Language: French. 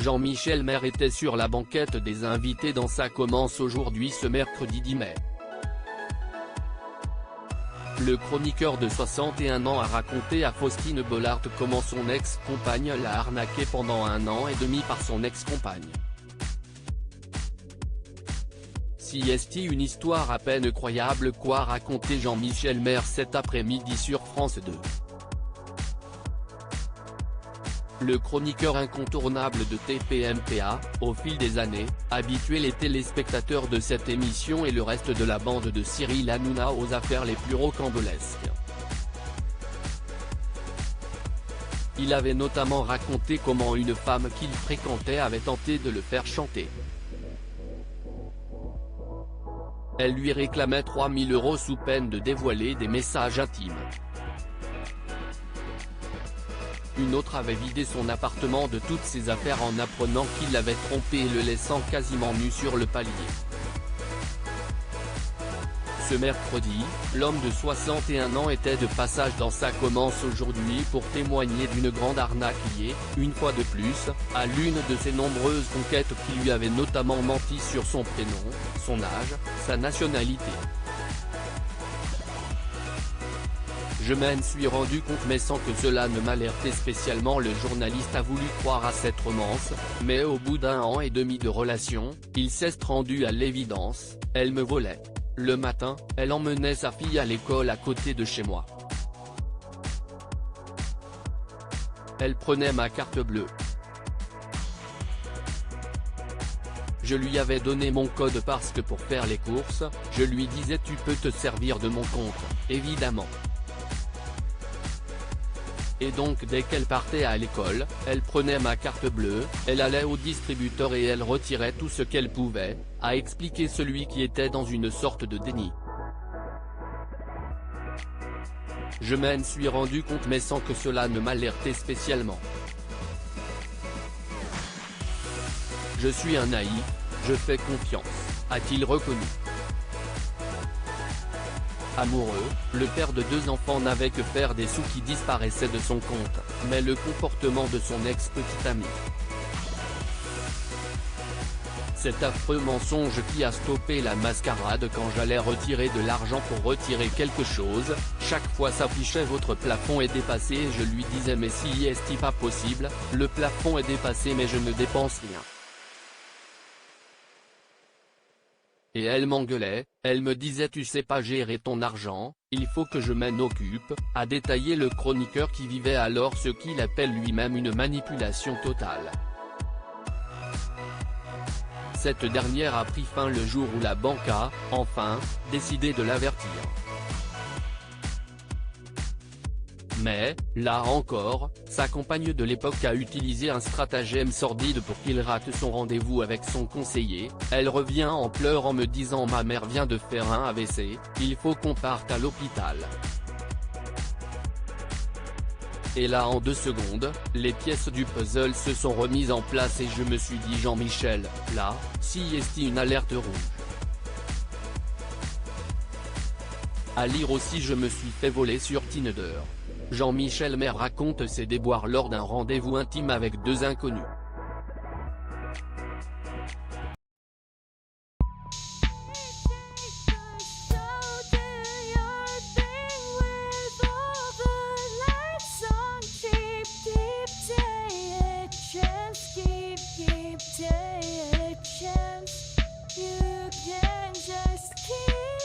Jean-Michel Maire était sur la banquette des invités dans Ça commence aujourd'hui ce mercredi 10 mai. Le chroniqueur de 61 ans a raconté à Faustine Bollaert comment son ex-compagne l'a arnaqué pendant 1 an et demi par son ex-compagne. Si est une histoire à peine croyable, quoi raconter Jean-Michel Maire cet après-midi sur France 2. Le chroniqueur incontournable de TPMPA, au fil des années, habitué les téléspectateurs de cette émission et le reste de la bande de Cyril Hanouna aux affaires les plus rocambolesques. Il avait notamment raconté comment une femme qu'il fréquentait avait tenté de le faire chanter. Elle lui réclamait 3 000 € sous peine de dévoiler des messages intimes. Une autre avait vidé son appartement de toutes ses affaires en apprenant qu'il l'avait trompé et le laissant quasiment nu sur le palier. Ce mercredi, l'homme de 61 ans était de passage dans Ça commence aujourd'hui pour témoigner d'une grande arnaque liée, une fois de plus, à l'une de ses nombreuses conquêtes qui lui avait notamment menti sur son prénom, son âge, sa nationalité. Je m'en suis rendu compte mais sans que cela ne m'alertait spécialement. Le journaliste a voulu croire à cette romance, mais au bout d'1 an et demi de relation, il s'est rendu à l'évidence, elle me volait. Le matin, elle emmenait sa fille à l'école à côté de chez moi. Elle prenait ma carte bleue. Je lui avais donné mon code parce que pour faire les courses, je lui disais tu peux te servir de mon compte, évidemment. Et donc dès qu'elle partait à l'école, elle prenait ma carte bleue, elle allait au distributeur et elle retirait tout ce qu'elle pouvait, a expliqué celui qui était dans une sorte de déni. Je m'en suis rendu compte mais sans que cela ne m'alertait spécialement. Je suis un naïf, je fais confiance, a-t-il reconnu. Amoureux, le père de 2 enfants n'avait que faire des sous qui disparaissaient de son compte, mais le comportement de son ex-petite amie. Cet affreux mensonge qui a stoppé la mascarade quand j'allais retirer de l'argent pour retirer quelque chose, chaque fois s'affichait votre plafond est dépassé et je lui disais mais si est-il pas possible, le plafond est dépassé mais je ne dépense rien. Et elle m'engueulait, elle me disait tu sais pas gérer ton argent, il faut que je m'en occupe, a détaillé le chroniqueur qui vivait alors ce qu'il appelle lui-même une manipulation totale. Cette dernière a pris fin le jour où la banque a, enfin, décidé de l'avertir. Mais, là encore, sa compagne de l'époque a utilisé un stratagème sordide pour qu'il rate son rendez-vous avec son conseiller. Elle revient en pleurs en me disant ma mère vient de faire un AVC, il faut qu'on parte à l'hôpital. Et là en 2 secondes, les pièces du puzzle se sont remises en place et je me suis dit Jean-Michel, là, si est une alerte rouge. À lire aussi je me suis fait voler sur Tinder. Jean-Michel Maire raconte ses déboires lors d'un rendez-vous intime avec 2 inconnus. You can just keep